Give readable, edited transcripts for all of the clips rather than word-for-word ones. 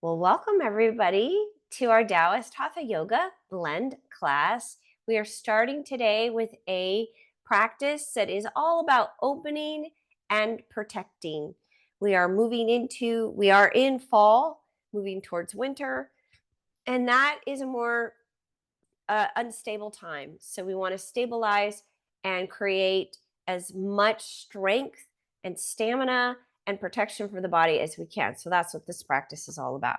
Well, welcome everybody to our Taoist Hatha Yoga blend class. We are starting today with a practice that is all about opening and protecting. We are in fall, moving towards winter, and that is a more unstable time. So we want to stabilize and create as much strength and stamina and protection for the body as we can. So that's what this practice is all about.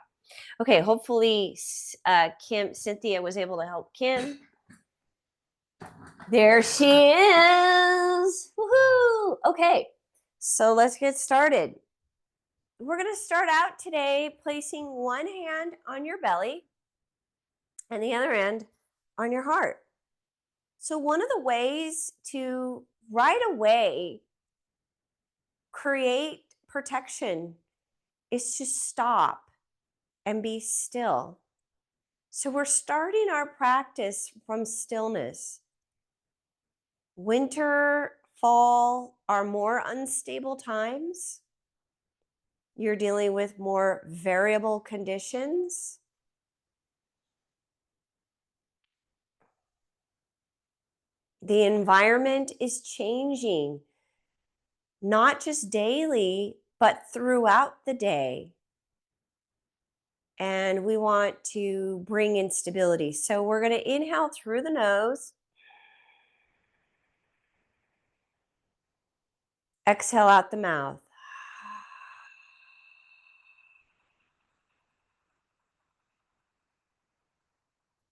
Okay, hopefully Cynthia was able to help Kim. There she is. Woohoo! Okay, so let's get started. We're going to start out today placing one hand on your belly and the other hand on your heart. So one of the ways to right away create protection is to stop and be still. So we're starting our practice from stillness. Winter, fall are more unstable times. You're dealing with more variable conditions. The environment is changing, not just daily, but throughout the day. And we want to bring in stability. So we're going to inhale through the nose. Exhale out the mouth.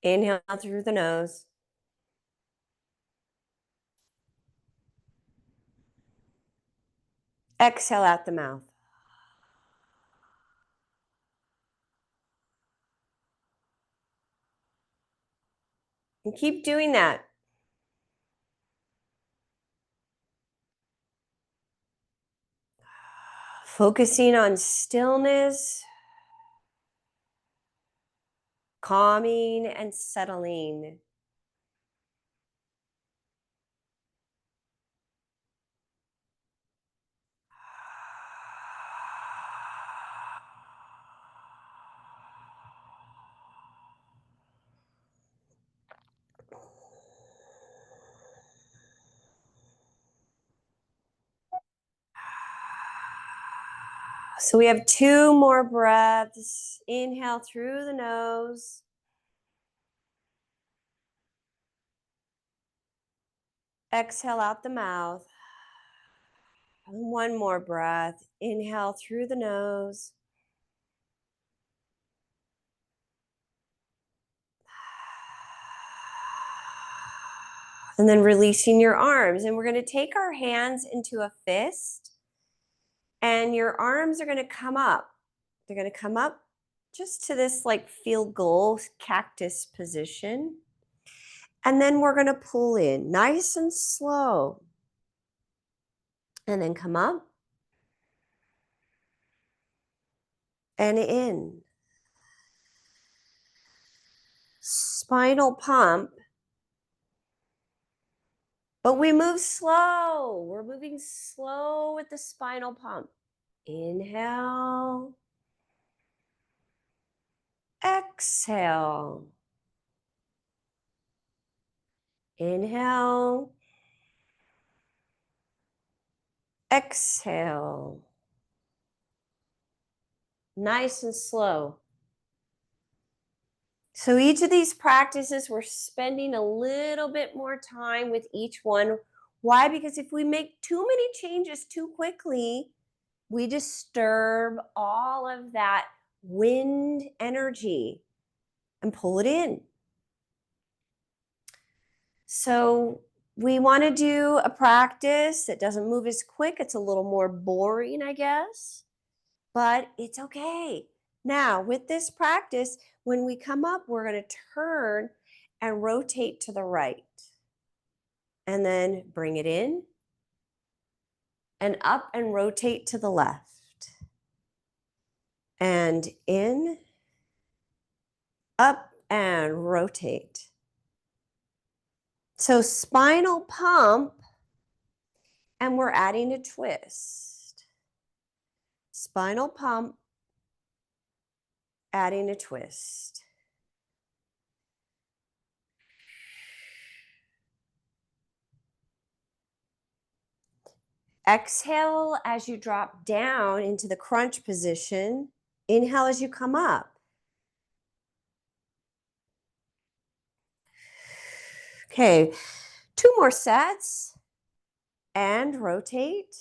Inhale through the nose. Exhale out the mouth. And keep doing that. Focusing on stillness, calming and settling. So we have 2 more breaths. Inhale through the nose. Exhale out the mouth. And 1 more breath. Inhale through the nose. And then releasing your arms. And we're going to take our hands into a fist. And your arms are going to come up. They're going to come up just to this like field goal cactus position. And then we're going to pull in nice and slow. And then come up and in. Spinal pump. But we move slow. We're moving slow with the spinal pump. Inhale. Exhale. Inhale. Exhale. Nice and slow. So each of these practices, we're spending a little bit more time with each one. Why? Because if we make too many changes too quickly, we disturb all of that wind energy and pull it in. So we want to do a practice that doesn't move as quick. It's a little more boring, I guess, but it's okay. Now, with this practice, when we come up, we're going to turn and rotate to the right. And then bring it in and up and rotate to the left. And in, up, and rotate. So spinal pump, and we're adding a twist. Spinal pump, adding a twist. Exhale as you drop down into the crunch position. Inhale as you come up. Okay, 2 more sets and rotate.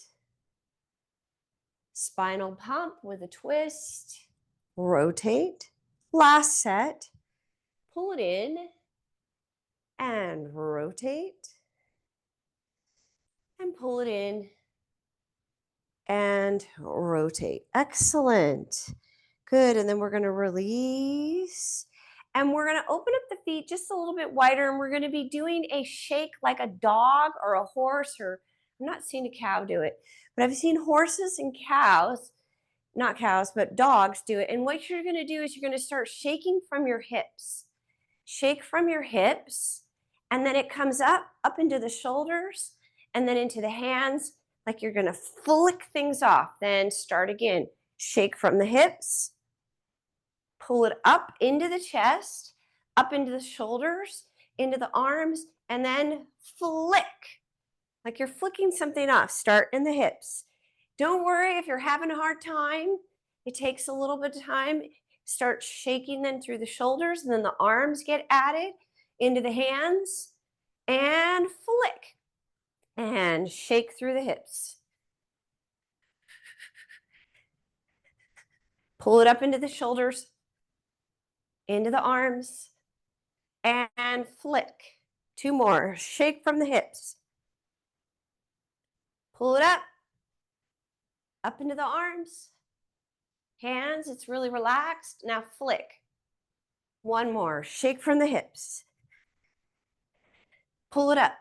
Spinal pump with a twist. Rotate. Last set. Pull it in and rotate. And pull it in and rotate. Excellent. Good. And then we're going to release. And we're going to open up the feet just a little bit wider. And we're going to be doing a shake like a dog or a horse, or I'm not seeing a cow do it, but I've seen horses and cows, not cows, but dogs do it. And what you're going to do is you're going to start shaking from your hips. Shake from your hips. And then it comes up into the shoulders, and then into the hands, like you're going to flick things off. Then start again. Shake from the hips. Pull it up into the chest, up into the shoulders, into the arms, and then flick. Like you're flicking something off. Start in the hips. Don't worry if you're having a hard time. It takes a little bit of time. Start shaking then through the shoulders, and then the arms get added into the hands, and flick. And shake through the hips. Pull it up into the shoulders, into the arms, and flick. 2 more. Shake from the hips. Pull it up into the arms. Hands, it's really relaxed. Now flick. 1 more. Shake from the hips. Pull it up.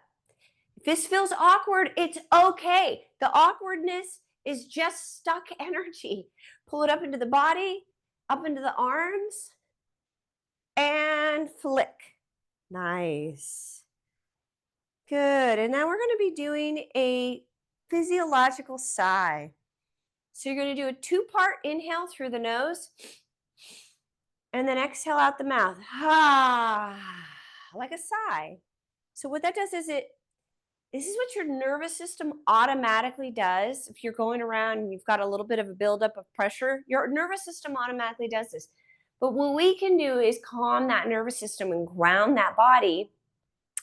If this feels awkward, it's okay. The awkwardness is just stuck energy. Pull it up into the body, up into the arms, and flick. Nice. Good. And now we're going to be doing a physiological sigh. So you're going to do a 2-part inhale through the nose, and then exhale out the mouth. Like a sigh. So what that does is this is what your nervous system automatically does. If you're going around and you've got a little bit of a buildup of pressure, your nervous system automatically does this. But what we can do is calm that nervous system and ground that body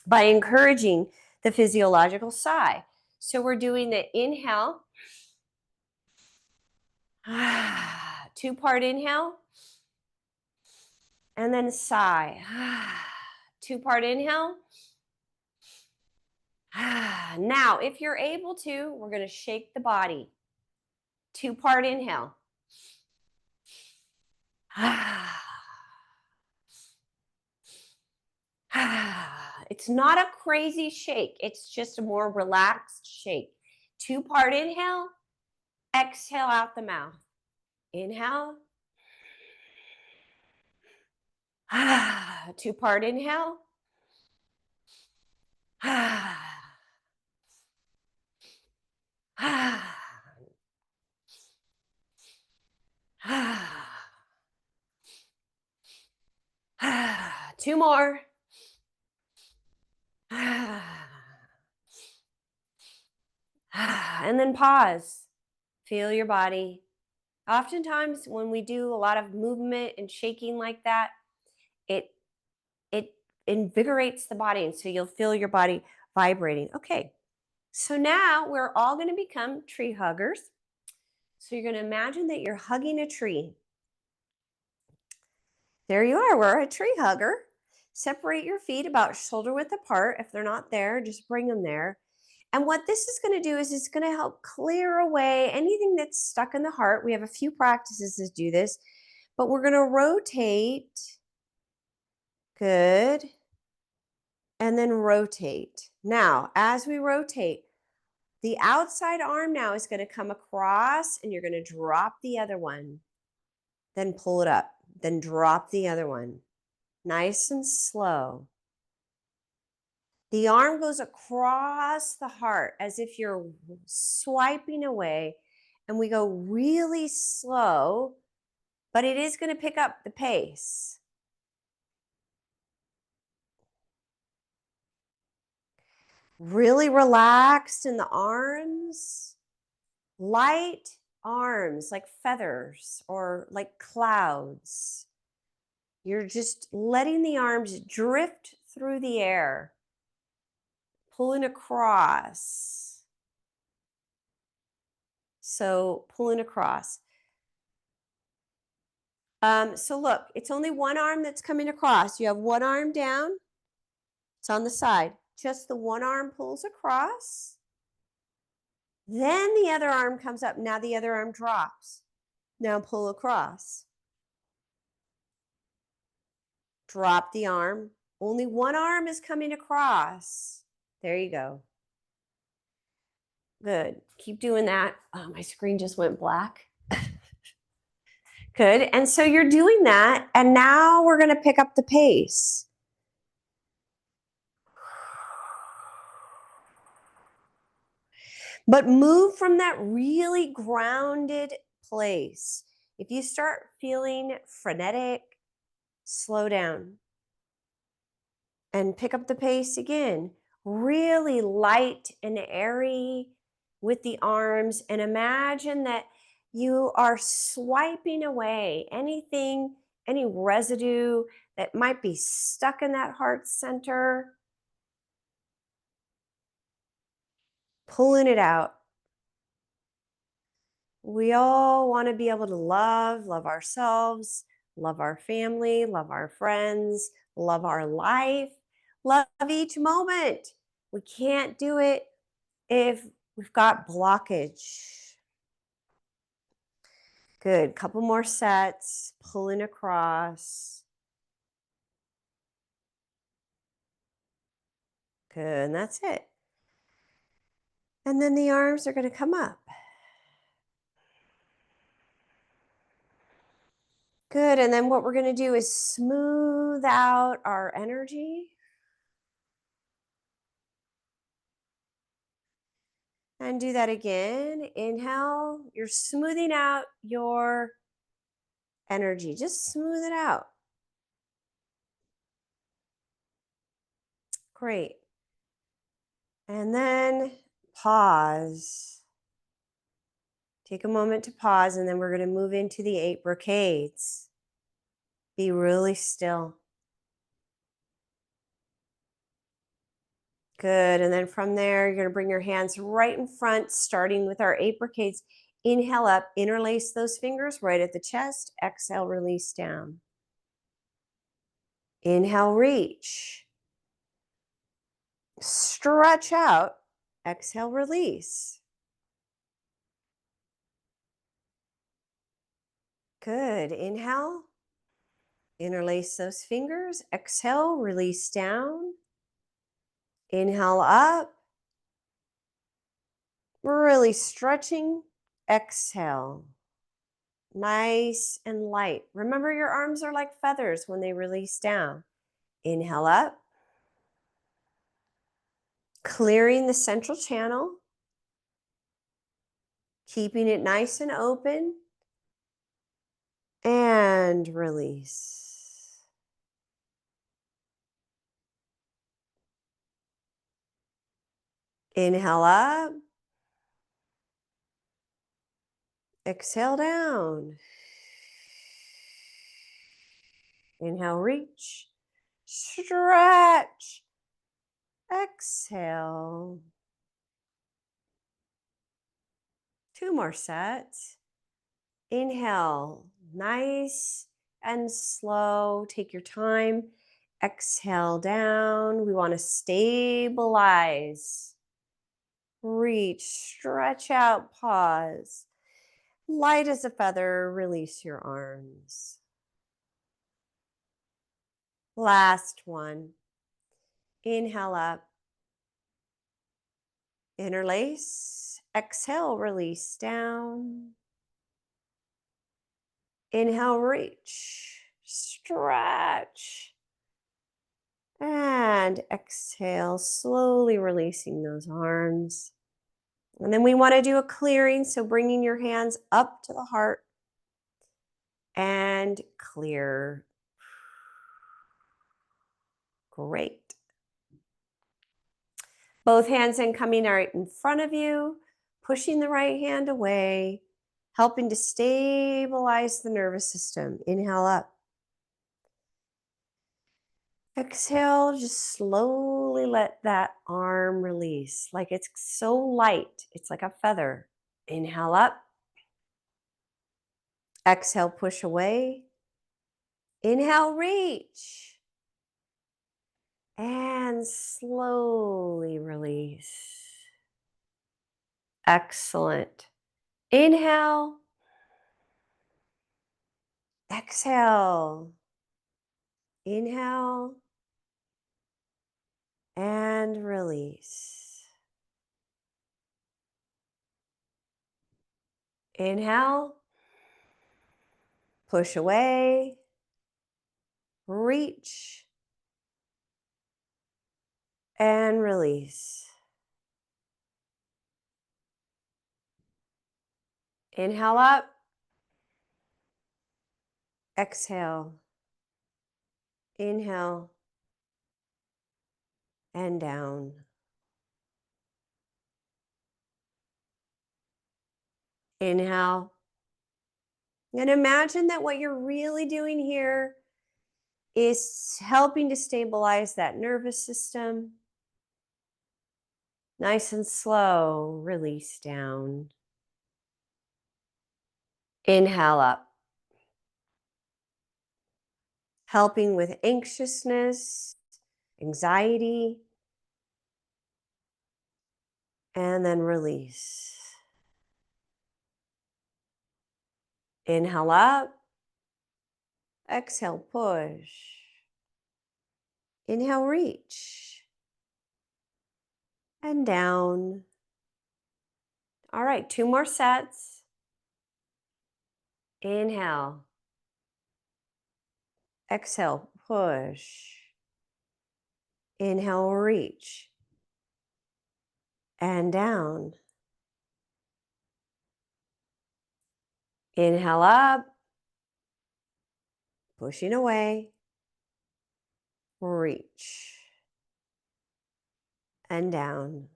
by encouraging the physiological sigh. So we're doing the inhale, 2-part inhale, and then sigh. 2-part inhale. Now, if you're able to, we're going to shake the body. 2-part inhale. It's not a crazy shake. It's just a more relaxed shake. 2-part inhale. Exhale out the mouth. Inhale. 2-part inhale. Two more. And then pause. Feel your body. Oftentimes when we do a lot of movement and shaking like that, it invigorates the body, and so you'll feel your body vibrating. Okay, so now we're all going to become tree huggers. So you're going to imagine that you're hugging a tree. There you are. We're a tree hugger. Separate your feet about shoulder width apart. If they're not there, just bring them there. And what this is going to do is it's going to help clear away anything that's stuck in the heart. We have a few practices to do this, but we're going to rotate. Good. And then rotate. Now, as we rotate, the outside arm now is going to come across, and you're going to drop the other one. Then pull it up. Then drop the other one. Nice and slow. The arm goes across the heart as if you're swiping away, and we go really slow, but it is going to pick up the pace. Really relaxed in the arms, light arms like feathers or like clouds. You're just letting the arms drift through the air, pulling across. So pulling across. So look, it's only one arm that's coming across. You have one arm down. It's on the side. Just the one arm pulls across. Then the other arm comes up. Now the other arm drops. Now pull across. Drop the arm. Only one arm is coming across. There you go. Good. Keep doing that. Oh, my screen just went black. Good. And so you're doing that. And now we're going to pick up the pace. But move from that really grounded place. If you start feeling frenetic, slow down and pick up the pace again. Really light and airy with the arms, and imagine that you are swiping away anything, any residue that might be stuck in that heart center, pulling it out. We all want to be able to love ourselves, love our family, love our friends, love our life, love each moment. We can't do it if we've got blockage. Good. Couple more sets, pulling across. Good. And that's it. And then the arms are going to come up. Good. And then what we're going to do is smooth out our energy. And do that again. Inhale. You're smoothing out your energy. Just smooth it out. Great. And then pause. Take a moment to pause, and then we're going to move into the 8 brocades. Be really still. Good. And then from there, you're going to bring your hands right in front, starting with our 8 brocades. Inhale up, interlace those fingers right at the chest. Exhale, release down. Inhale, reach. Stretch out. Exhale, release. Good. Inhale. Interlace those fingers. Exhale, release down. Inhale up. Really stretching. Exhale. Nice and light. Remember, your arms are like feathers when they release down. Inhale up. Clearing the central channel. Keeping it nice and open. And release. Inhale up. Exhale down. Inhale, reach. Stretch. Exhale. 2 more sets. Inhale, nice and slow. Take your time. Exhale down. We want to stabilize. Reach, stretch out, pause. Light as a feather, release your arms. Last one. Inhale up. Interlace. Exhale, release down. Inhale, reach. Stretch. And exhale, slowly releasing those arms. And then we want to do a clearing, so bringing your hands up to the heart. and clear. Great. Both hands then coming right in front of you, pushing the right hand away, helping to stabilize the nervous system. Inhale up. Exhale, just slowly let that arm release like it's so light. It's like a feather. Inhale up. Exhale, push away. Inhale, reach. And slowly release. Excellent. Inhale. Exhale. Inhale. And release. Inhale. Push away. Reach. And release. Inhale up. Exhale. Inhale. And down. Inhale. And imagine that what you're really doing here is helping to stabilize that nervous system. Nice and slow, release down. Inhale up. Helping with anxiousness, anxiety, and then release. Inhale up. Exhale, push. Inhale, reach. And down. All right, 2 more sets. Inhale. Exhale, push. Inhale, reach. And down. Inhale up. Pushing away. Reach. And down.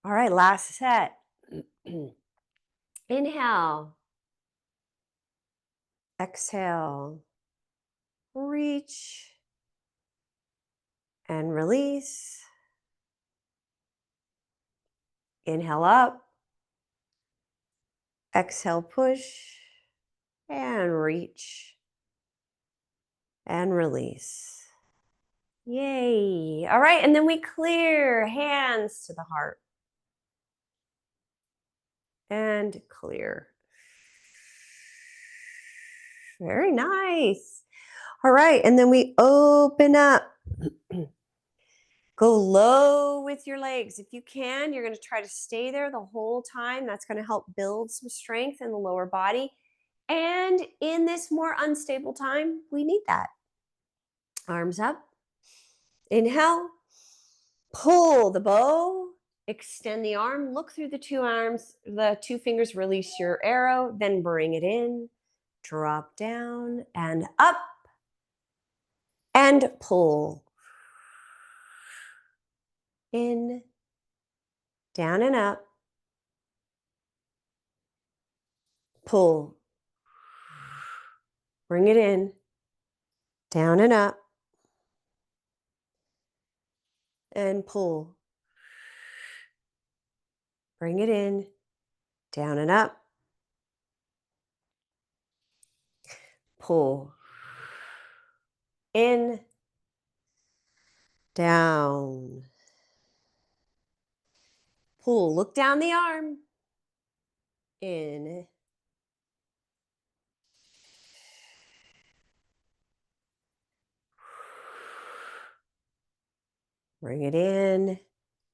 All right, last set. Inhale. Exhale. Reach. And release. Inhale up. Exhale, push. And reach. And release. Yay. All right, and then we clear. Hands to the heart. And clear. Very nice. All right, and then we open up. Go low with your legs. If you can, you're going to try to stay there the whole time. That's going to help build some strength in the lower body. And in this more unstable time, we need that. Arms up. Inhale. Pull the bow. Extend the arm. Look through the 2 arms. The 2 fingers release your arrow. Then bring it in. Drop down and up. And pull. In, down and up. Pull. Bring it in, down and up. And pull. Bring it in, down and up. Pull. In, down. Pull. Look down the arm. In. Bring it in,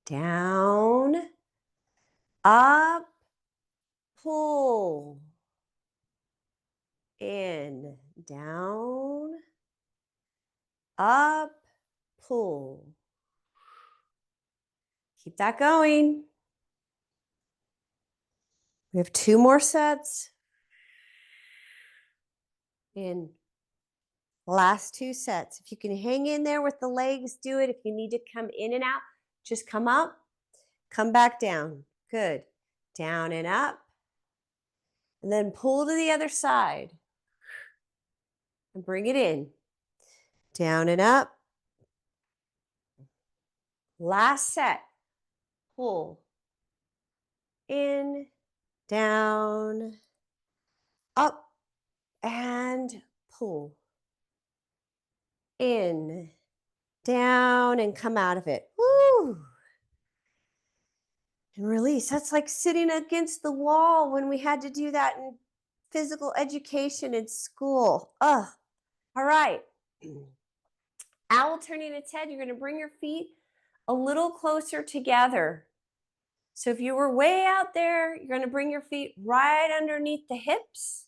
down, up, pull. In, down, up, pull. Keep that going. We have 2 more sets. In. Last 2 sets. If you can hang in there with the legs, do it. If you need to come in and out, just come up, come back down. Good. Down and up. And then pull to the other side and bring it in. Down and up. Last set. Pull. In, down, up, and pull. In, down, and come out of it. Woo! And release. That's like sitting against the wall when we had to do that in physical education in school. Ugh. All right. Owl turning its head. You're going to bring your feet a little closer together. So if you were way out there, you're going to bring your feet right underneath the hips.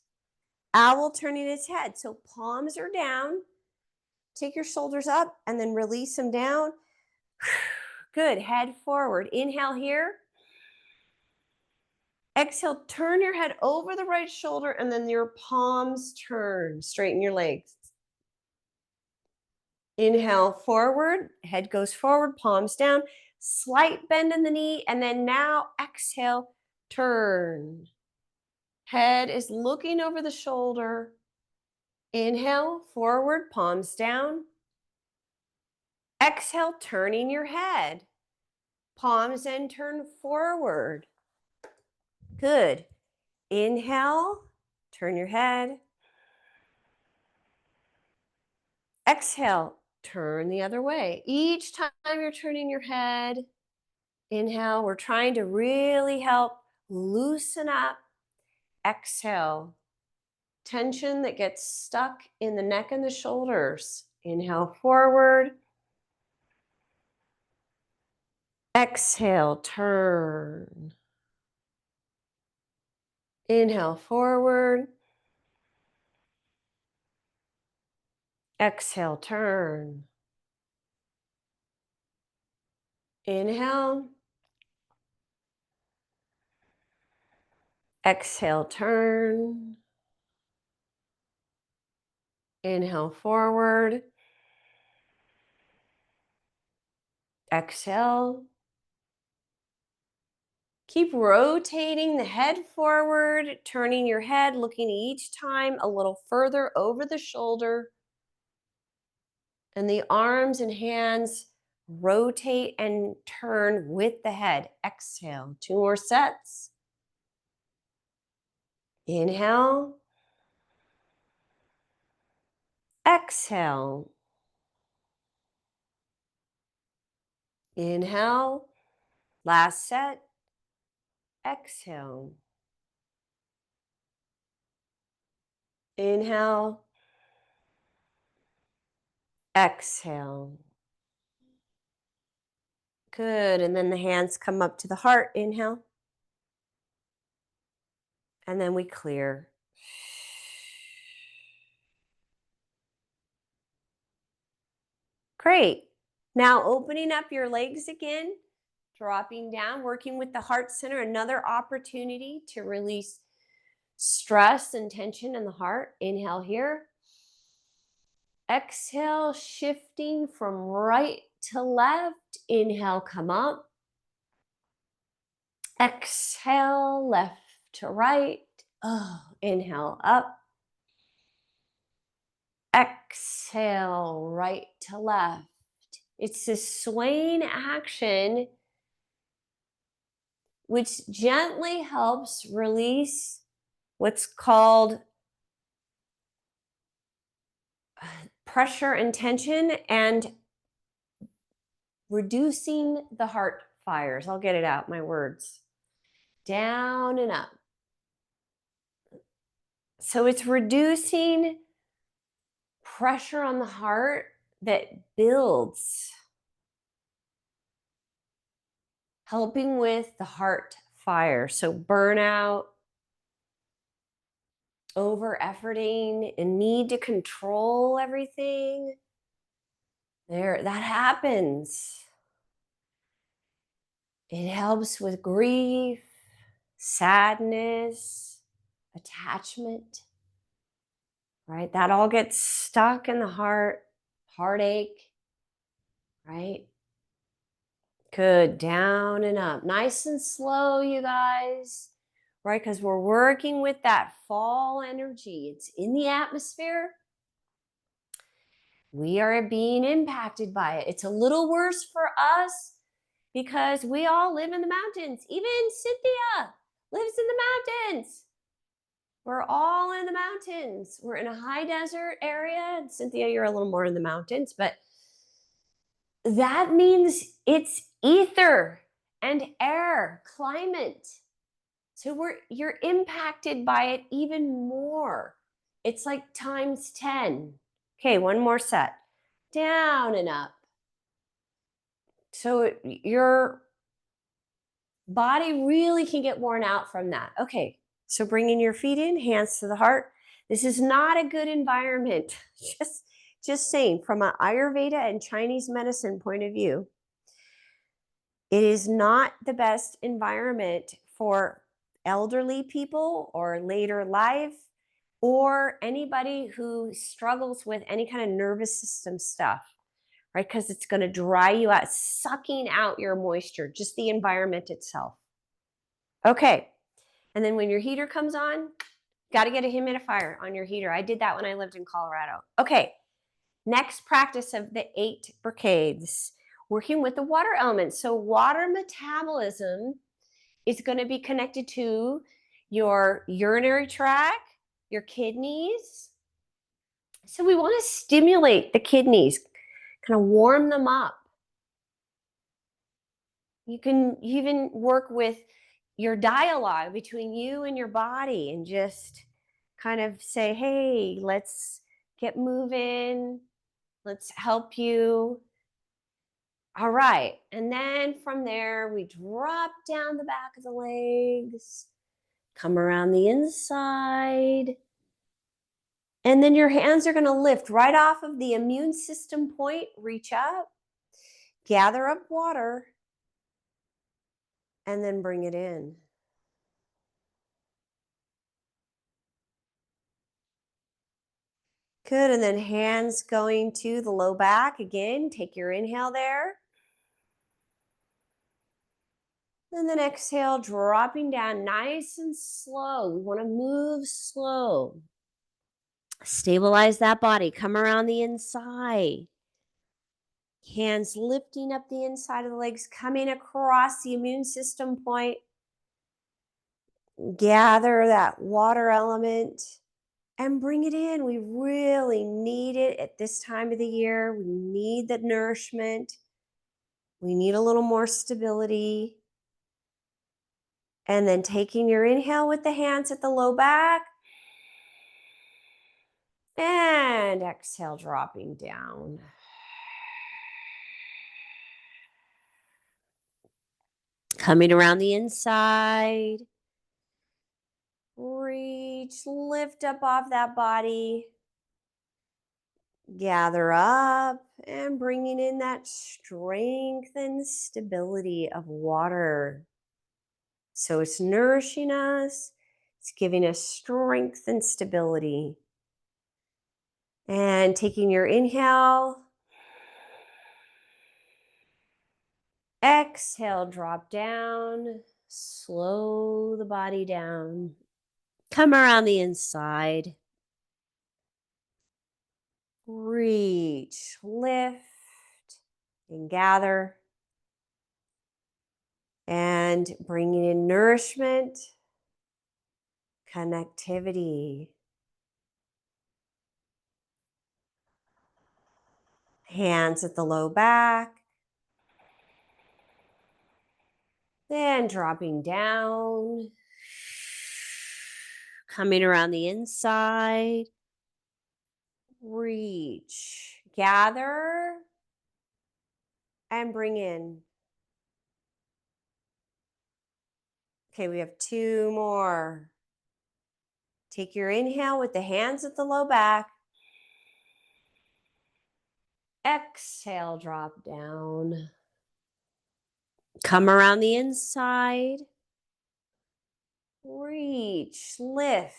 Owl turning its head. So palms are down. Take your shoulders up and then release them down. Good. Head forward. Inhale here. Exhale, turn your head over the right shoulder and then your palms turn. Straighten your legs. Inhale forward, head goes forward, palms down, slight bend in the knee, and then now exhale, turn. Head is looking over the shoulder. Inhale, forward, palms down. Exhale, turning your head. Palms and turn forward. Good. Inhale, turn your head. Exhale, turn the other way. Each time you're turning your head, inhale, we're trying to really help loosen up. Exhale, tension that gets stuck in the neck and the shoulders. Inhale forward. Exhale, turn. Inhale forward. Exhale, turn. Inhale. Exhale, turn. Inhale forward. Exhale. Keep rotating the head forward, turning your head, looking each time a little further over the shoulder. And the arms and hands rotate and turn with the head. Exhale. 2 more sets. Inhale. Exhale. Inhale. Last set. Exhale. Inhale. Exhale. Good. And then the hands come up to the heart. Inhale. And then we clear. Great. Now opening up your legs again, dropping down, working with the heart center, another opportunity to release stress and tension in the heart. Inhale here. Exhale, shifting from right to left. Inhale, come up. Exhale, left to right. Oh, inhale, up. Exhale, right to left. It's this swaying action which gently helps release what's called pressure and tension and reducing the heart fires. I'll get it out, my words. Down and up. So it's reducing pressure on the heart that builds, helping with the heart fire. So burnout, over efforting, and need to control everything. That happens. It helps with grief, sadness, attachment, right? That all gets stuck in the heart, heartache, right? Good. Down and up. Nice and slow, you guys, right? Because we're working with that fall energy. It's in the atmosphere. We are being impacted by it. It's a little worse for us because we all live in the mountains. Even Cynthia lives in the mountains. We're all in the mountains. We're in a high desert area. And Cynthia, you're a little more in the mountains, but that means it's ether and air, climate. So you're impacted by it even more. It's like times 10. Okay, one more set. Down and up. So your body really can get worn out from that. Okay, so bringing your feet in, hands to the heart. This is not a good environment. Just saying, from an Ayurveda and Chinese medicine point of view, it is not the best environment for elderly people or later life or anybody who struggles with any kind of nervous system stuff, right? Because it's going to dry you out, sucking out your moisture, just the environment itself. Okay. And then when your heater comes on, got to get a humidifier on your heater. I did that when I lived in Colorado. Okay. Next practice of the 8 brigades, working with the water element. So water metabolism is going to be connected to your urinary tract, your kidneys. So we want to stimulate the kidneys, kind of warm them up. You can even work with your dialogue between you and your body and just kind of say, hey, let's get moving. Let's help you. All right. And then from there, we drop down the back of the legs, come around the inside. And then your hands are going to lift right off of the immune system point, reach up, gather up water, and then bring it in. Good. And then hands going to the low back. Again, take your inhale there. And then exhale, dropping down nice and slow. We want to move slow. Stabilize that body. Come around the inside. Hands lifting up the inside of the legs, coming across the immune system point. Gather that water element and bring it in. We really need it at this time of the year. We need the nourishment. We need a little more stability. And then taking your inhale with the hands at the low back. And exhale, dropping down. Coming around the inside. Reach, lift up off that body. Gather up and bringing in that strength and stability of water. So it's nourishing us. It's giving us strength and stability. And taking your inhale. Exhale, drop down. Slow the body down. Come around the inside. Reach, lift, and gather. And bringing in nourishment, connectivity. Hands at the low back. Then dropping down. Coming around the inside. Reach. Gather. And bring in. Okay, we have 2 more. Take your inhale with the hands at the low back. Exhale, drop down. Come around the inside. Reach, lift,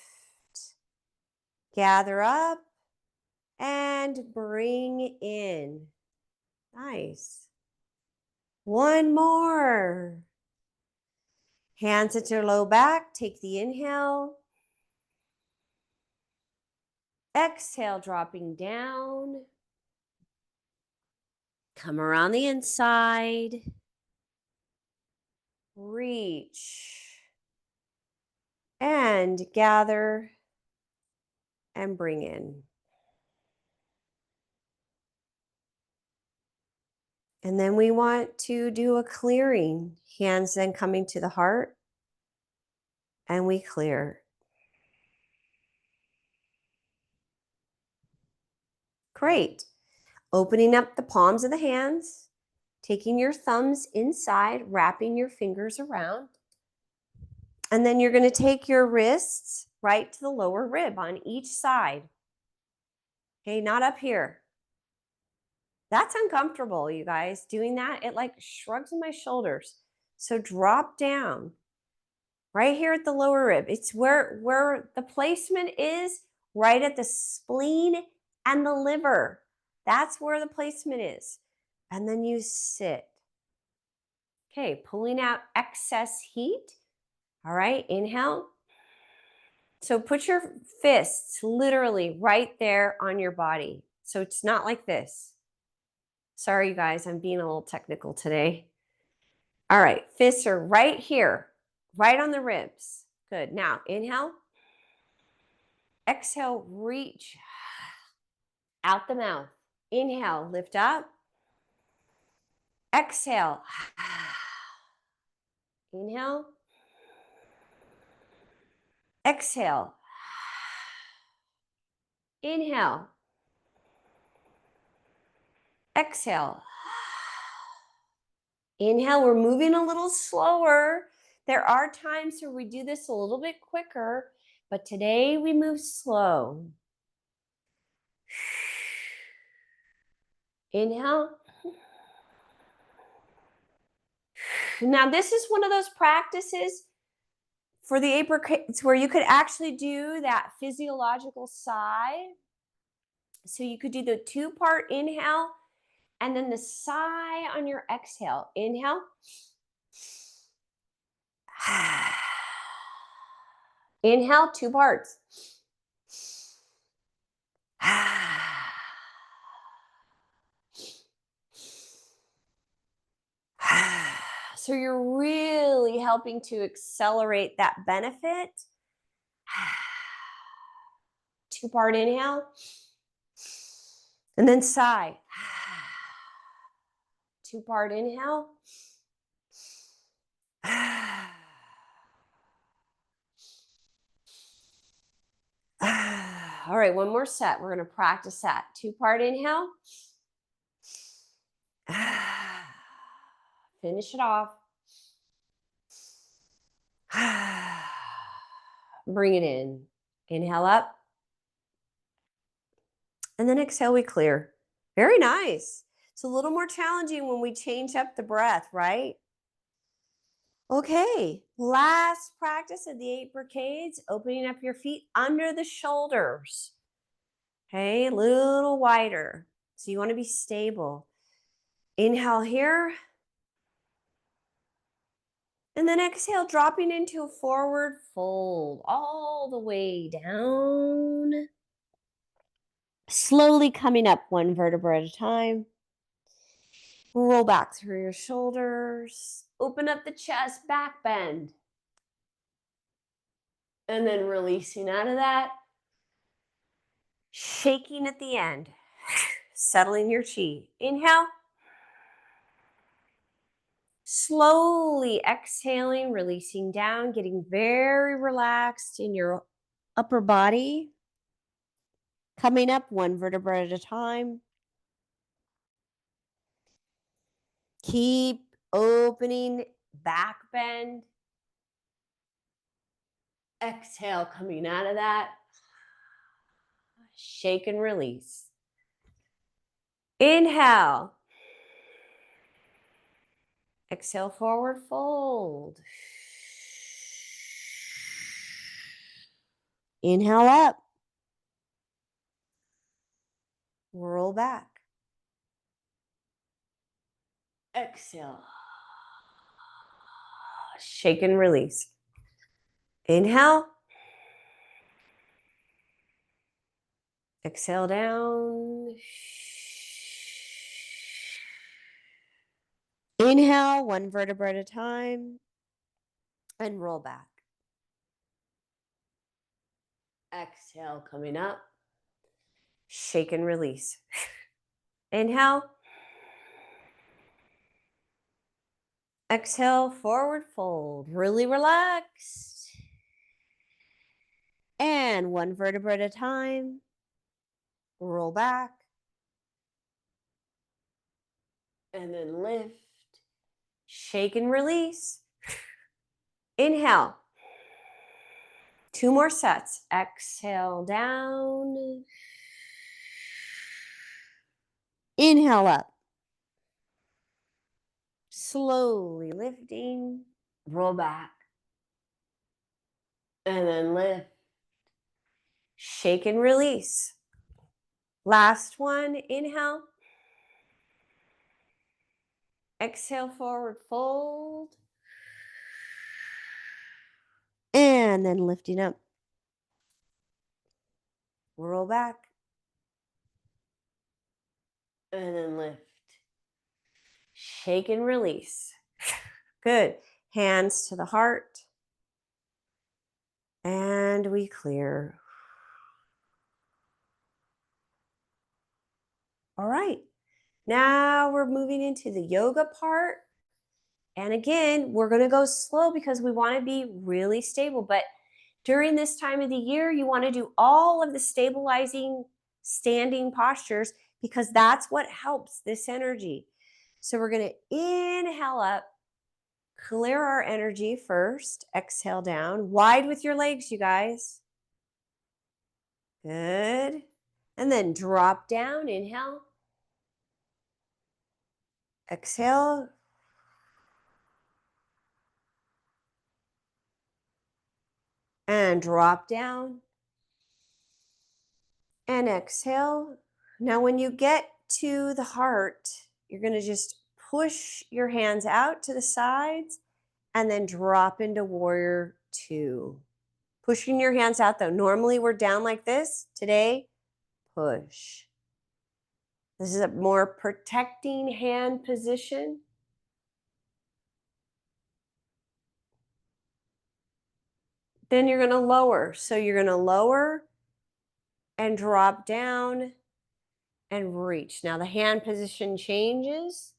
Gather up and bring in. Nice. One more. Hands at your low back. Take the inhale. Exhale, dropping down. Come around the inside. Reach. And gather and bring in. And then we want to do a clearing. Hands then coming to the heart. And we clear. Great. Opening up the palms of the hands. Taking your thumbs inside, wrapping your fingers around. And then you're going to take your wrists right to the lower rib on each side. Okay, not up here. That's uncomfortable, you guys. Doing that, it like shrugs my shoulders. So drop down right here at the lower rib. It's where the placement is, right at the spleen and the liver. That's where the placement is. And then you sit. Okay, pulling out excess heat. All right, inhale. So put your fists literally right there on your body. So it's not like this. Sorry, you guys, I'm being a little technical today. All right, fists are right here, right on the ribs. Good. Now, inhale. Exhale, reach out the mouth. Inhale, lift up. Exhale. Inhale. Exhale. Inhale. Exhale. Inhale, we're moving a little slower. There are times where we do this a little bit quicker, but today we move slow. Inhale. Now, this is one of those practices for the apricots where you could actually do that physiological sigh. So you could do the 2-part inhale and then the sigh on your exhale. Inhale. Inhale, 2 parts. So you're really helping to accelerate that benefit. 2-part inhale. And then sigh. 2-part inhale. All right, one more set. We're going to practice that. 2-part inhale. Finish it off. Bring it in. Inhale up. And then exhale, we clear. Very nice. It's a little more challenging when we change up the breath, right? Okay, last practice of the 8 brigades, opening up your feet under the shoulders. Okay, a little wider. So you want to be stable. Inhale here. And then exhale, dropping into a forward fold all the way down. Slowly coming up 1 vertebra at a time. Roll back through your shoulders. Open up the chest, back bend. And then releasing out of that. Shaking at the end. Settling your chi. Inhale. Slowly exhaling, releasing down, getting very relaxed in your upper body. Coming up 1 vertebra at a time. Keep opening, back bend. Exhale, coming out of that. Shake and release. Inhale. Exhale, forward fold. Inhale up. Roll back. Exhale. Shake and release. Inhale. Exhale down. Inhale, one vertebra at a time, and roll back. Exhale, coming up. Shake and release. Inhale. Exhale, forward fold. Really relaxed. And one vertebra at a time. Roll back. And then lift. Shake and release. Inhale. 2 more sets. Exhale down. Inhale up. Slowly lifting. Roll back. And then lift. Shake and release. Last one. Inhale. Exhale, forward fold. And then lifting up. Roll back. And then lift. Shake and release. Good. Hands to the heart. And we clear. All right. Now we're moving into the yoga part. And again, we're going to go slow because we want to be really stable. But during this time of the year, you want to do all of the stabilizing standing postures because that's what helps this energy. So we're going to inhale up, clear our energy first. Exhale down, wide with your legs, you guys. Good. And then drop down, inhale. Exhale. And drop down. And exhale. Now when you get to the heart, you're going to just push your hands out to the sides and then drop into warrior 2. Pushing your hands out though. Normally we're down like this. Today, push. This is a more protecting hand position. Then you're going to lower. So you're going to lower and drop down and reach. Now the hand position changes.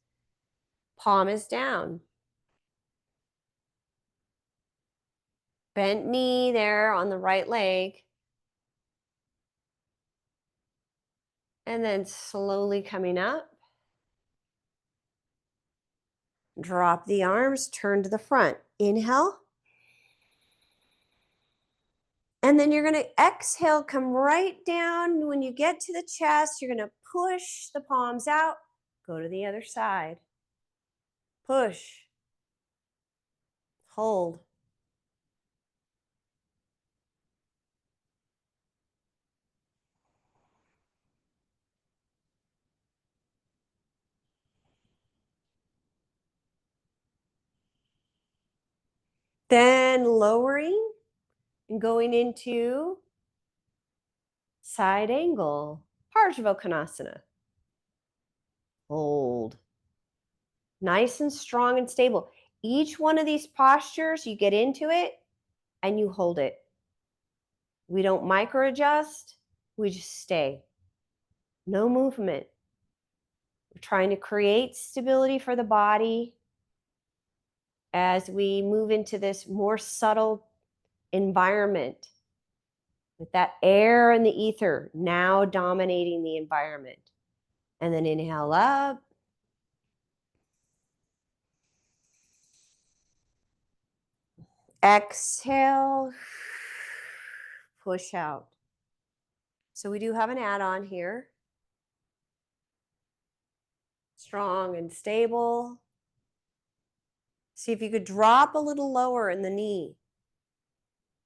Palm is down. Bent knee there on the right leg. And then slowly coming up. Drop the arms, turn to the front. Inhale. And then you're going to exhale, come right down. When you get to the chest, you're going to push the palms out. Go to the other side. Push. Hold. Then lowering and going into side angle, Parsvakonasana. Hold. Nice and strong and stable. Each one of these postures, you get into it and you hold it. We don't micro adjust, we just stay. No movement. We're trying to create stability for the body as we move into this more subtle environment with that air and the ether now dominating the environment. And then inhale up. Exhale. Push out. So we do have an add-on here. Strong and stable. See if you could drop a little lower in the knee.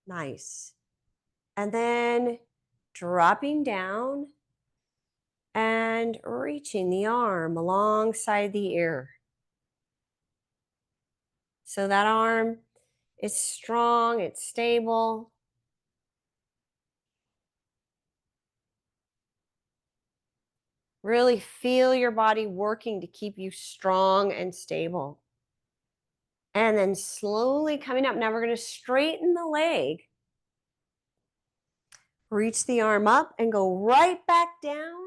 Nice. And then dropping down And reaching the arm alongside the ear. So that arm is strong, it's stable. Really feel your body working to keep you strong and stable. And then slowly coming up. Now we're going to straighten the leg. Reach the arm up and go right back down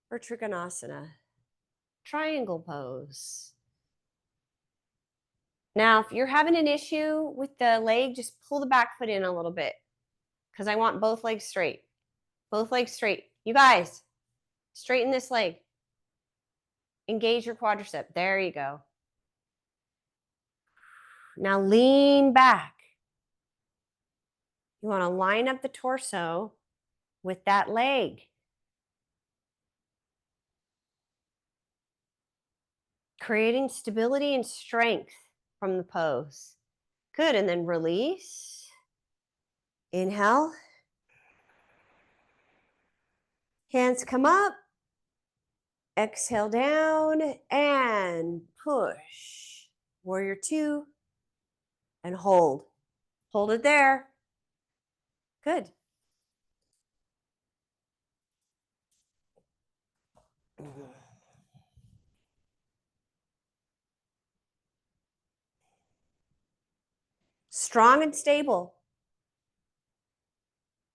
for Trikonasana. Triangle pose. Now, if you're having an issue with the leg, just pull the back foot in a little bit because I want both legs straight. Both legs straight. You guys, straighten this leg. Engage your quadricep. There you go. Now lean back. You want to line up the torso with that leg. Creating stability and strength from the pose. Good, and then release. Inhale. Hands come up. Exhale down and push. Warrior two. And hold. Hold it there. Good. Strong and stable.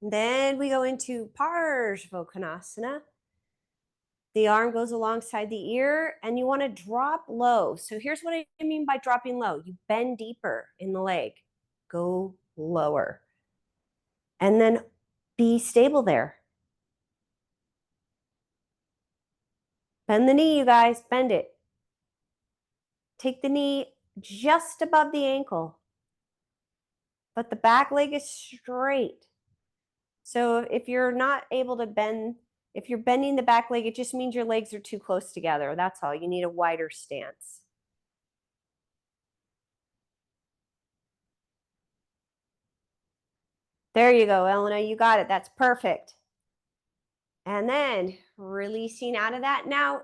Then we go into Parsvakonasana. The arm goes alongside the ear and you want to drop low. So here's what I mean by dropping low. You bend deeper in the leg. Go lower. And then be stable there. Bend the knee, you guys. Bend it. Take the knee just above the ankle. But the back leg is straight. So if you're not able to bend, if you're bending the back leg, it just means your legs are too close together. That's all. You need a wider stance. There you go, Elena. You got it. That's perfect. And then releasing out of that. Now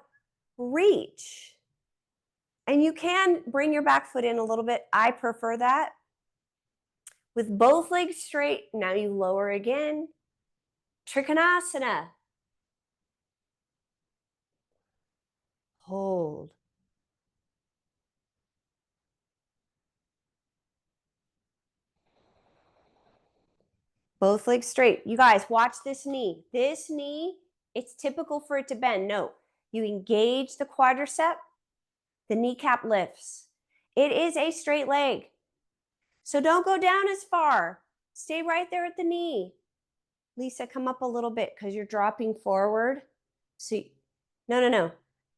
reach. And you can bring your back foot in a little bit. I prefer that. With both legs straight, now you lower again. Trikonasana. Hold. Both legs straight. You guys, watch this knee. This knee, it's typical for it to bend. No, you engage the quadricep, the kneecap lifts. It is a straight leg. So don't go down as far. Stay right there at the knee. Lisa, come up a little bit because you're dropping forward. So, no.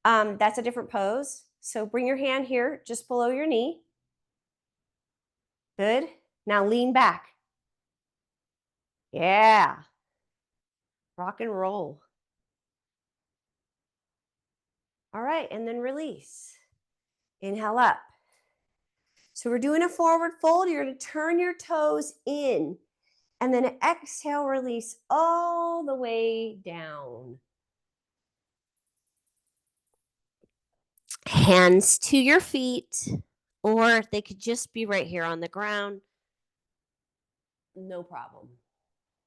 That's a different pose. So bring your hand here just below your knee. Good. Now lean back. Yeah. Rock and roll. All right, and then release. Inhale up. So we're doing a forward fold. You're going to turn your toes in and then exhale, release all the way down. Hands to your feet, or they could just be right here on the ground. No problem.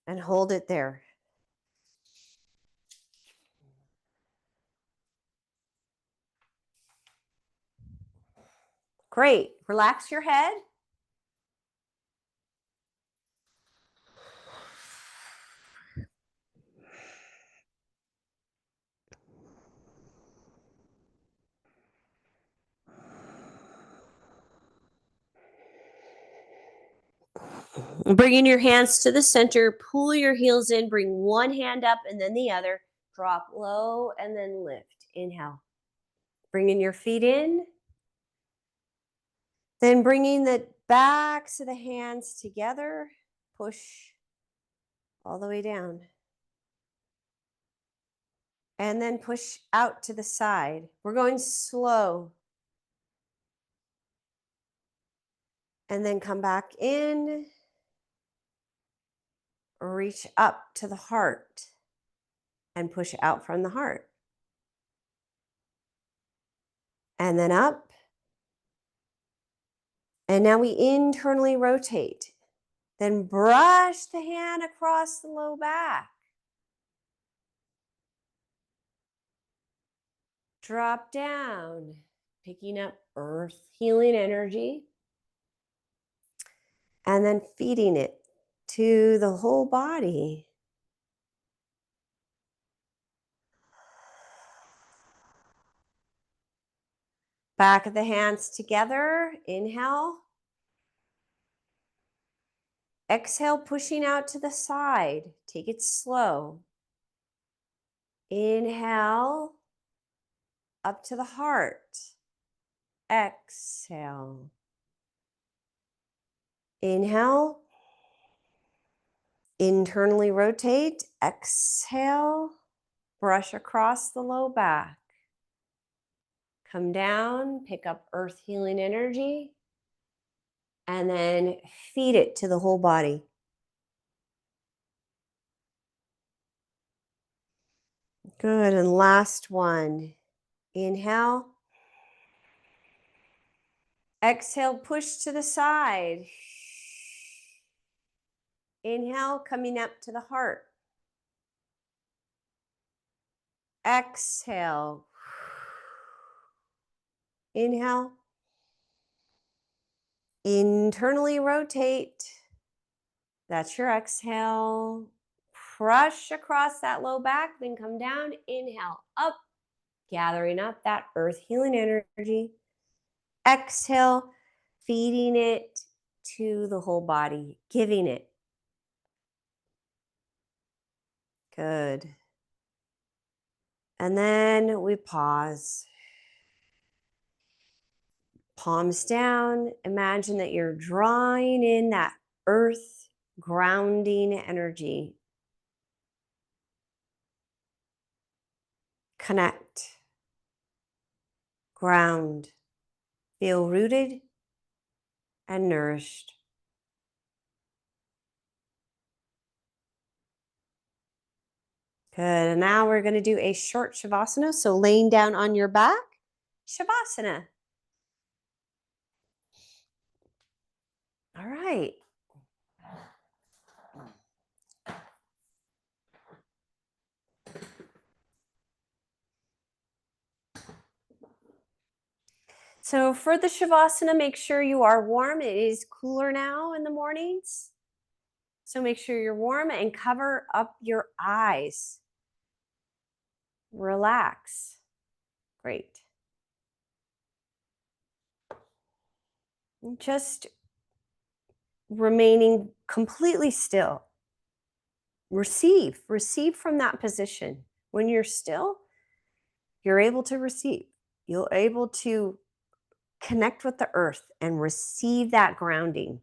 And hold it there. Great. Relax your head. Bringing your hands to the center, pull your heels in, bring one hand up and then the other. Drop low and then lift. Inhale. Bringing your feet in. Then bringing the backs of the hands together. Push all the way down. And then push out to the side. We're going slow. And then come back in. Reach up to the heart. and push out from the heart. And then up. And now we internally rotate. Then brush the hand across the low back. Drop down, picking up earth healing energy. And then feeding it to the whole body. Back of the hands together. Inhale. Exhale, pushing out to the side. Take it slow. Inhale, up to the heart. Exhale. Inhale. Internally rotate. Exhale. Brush across the low back. Come down, pick up earth healing energy, and then feed it to the whole body. Good. And last one. Inhale. Exhale, push to the side. Inhale, coming up to the heart. Exhale. Inhale. Internally rotate. That's your exhale. Brush across that low back, then come down. Inhale, up, gathering up that earth healing energy. Exhale, feeding it to the whole body, giving it. Good. And then we pause. Palms down. Imagine that you're drawing in that earth grounding energy. Connect. Ground. Feel rooted and nourished. Good. And now we're going to do a short Shavasana. So laying down on your back, Shavasana. All right. So for the Shavasana, make sure you are warm. It is cooler now in the mornings. So make sure you're warm and cover up your eyes. Relax. Great. Just remaining completely still. Receive from that position. When you're still, you're able to receive. You're able to connect with the earth and receive that grounding.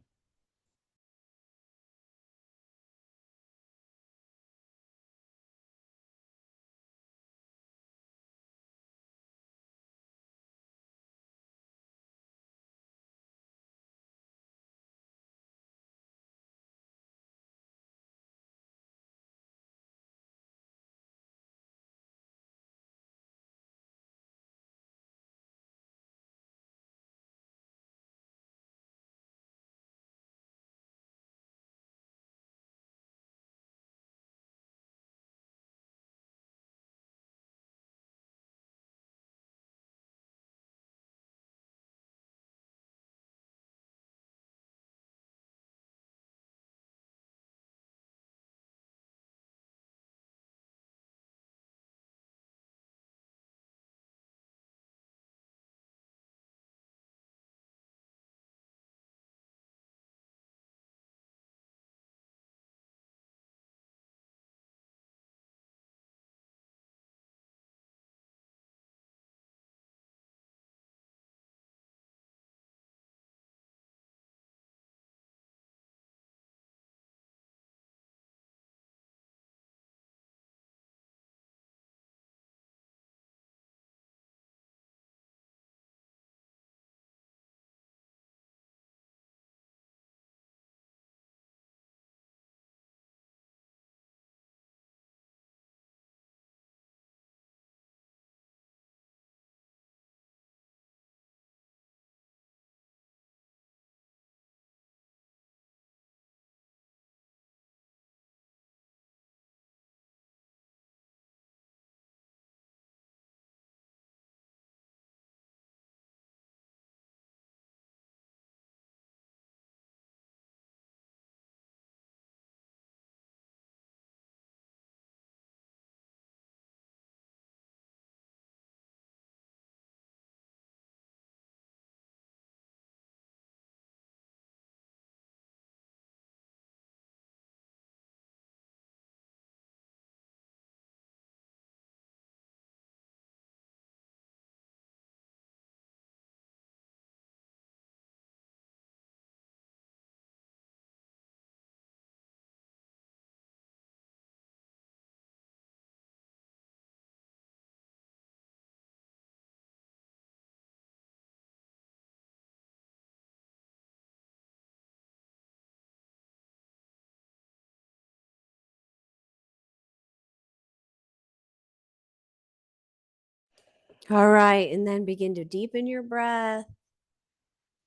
All right. And then begin to deepen your breath.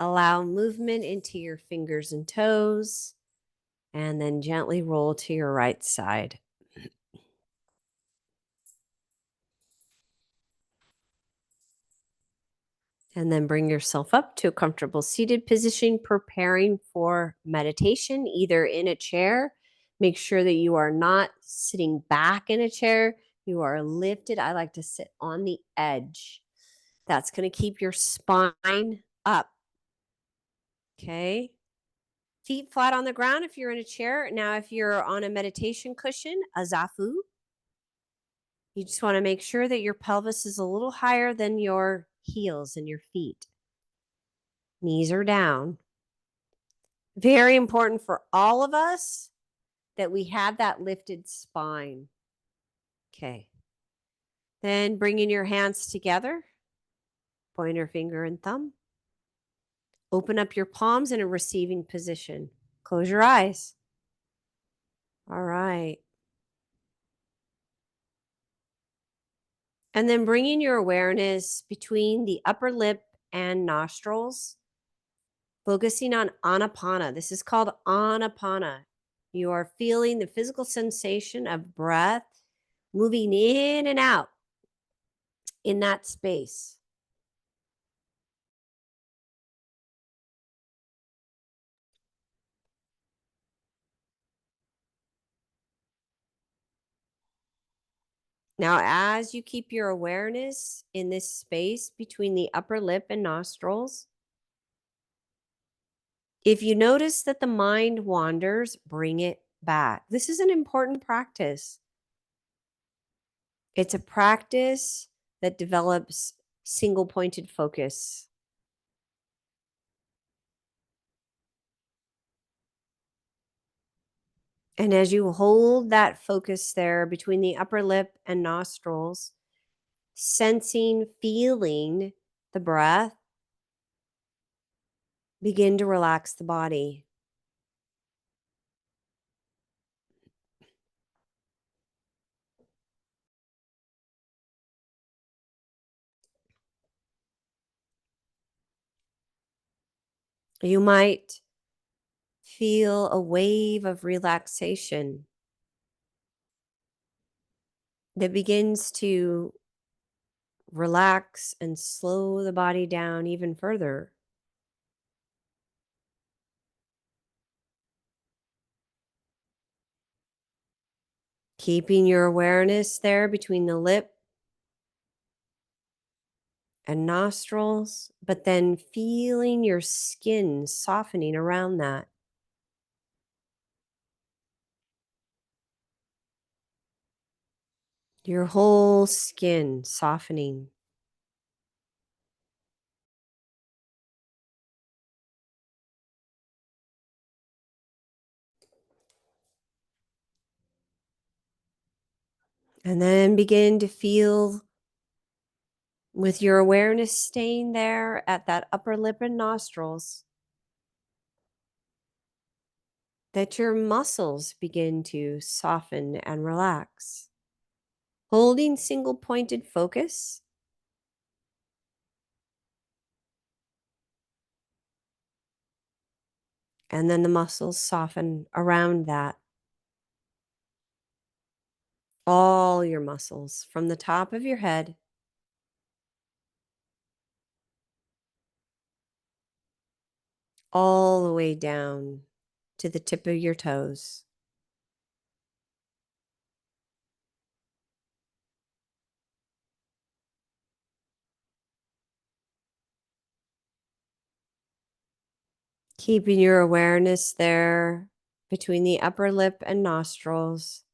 Allow movement into your fingers and toes. And then gently roll to your right side. And then bring yourself up to a comfortable seated position, preparing for meditation, either in a chair. Make sure that you are not sitting back in a chair. You are lifted. I like to sit on the edge. That's going to keep your spine up. Okay. Feet flat on the ground if you're in a chair. Now, if you're on a meditation cushion, a zafu, you just want to make sure that your pelvis is a little higher than your heels and your feet. Knees are down. Very important for all of us that we have that lifted spine. Okay. Then bringing your hands together, pointer finger and thumb. Open up your palms in a receiving position. Close your eyes. All right. And then bringing your awareness between the upper lip and nostrils, focusing on anapana. This is called anapana. You are feeling the physical sensation of breath moving in and out in that space. Now, as you keep your awareness in this space between the upper lip and nostrils, if you notice that the mind wanders, bring it back. This is an important practice. It's a practice that develops single pointed focus. And as you hold that focus there between the upper lip and nostrils, sensing, feeling the breath, begin to relax the body. You might feel a wave of relaxation that begins to relax and slow the body down even further. Keeping your awareness there between the lip and nostrils, but then feeling your skin softening around that. Your whole skin softening. And then begin to feel, with your awareness staying there at that upper lip and nostrils, that your muscles begin to soften and relax. Holding single pointed focus, and then the muscles soften around that. All your muscles from the top of your head all the way down to the tip of your toes. Keeping your awareness there between the upper lip and nostrils.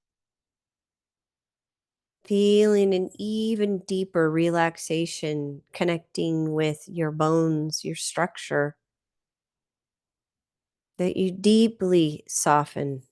Feeling an even deeper relaxation connecting with your bones, your structure, that you deeply soften.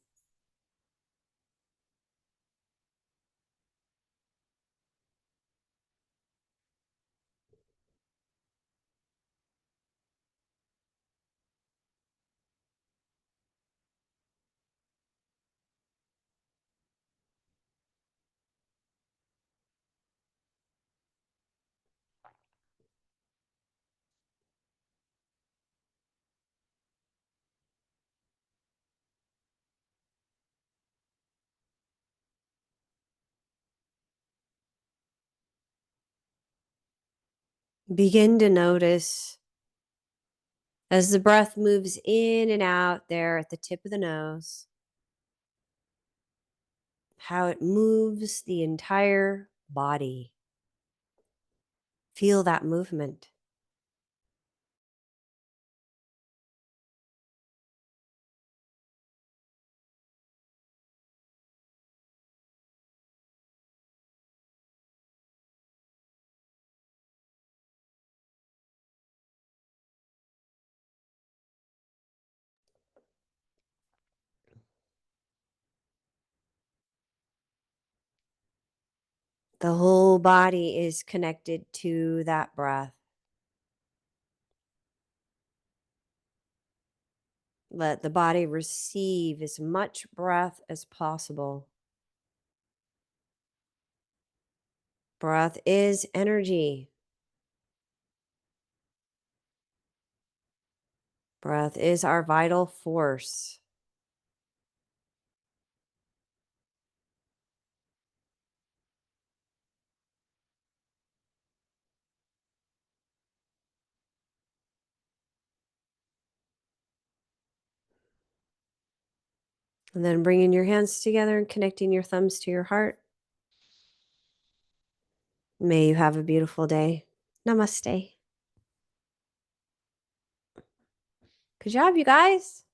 Begin to notice as the breath moves in and out there at the tip of the nose, how it moves the entire body. Feel that movement. The whole body is connected to that breath. Let the body receive as much breath as possible. Breath is energy. Breath is our vital force. And then bringing your hands together and connecting your thumbs to your heart. May you have a beautiful day. Namaste. Good job, you guys.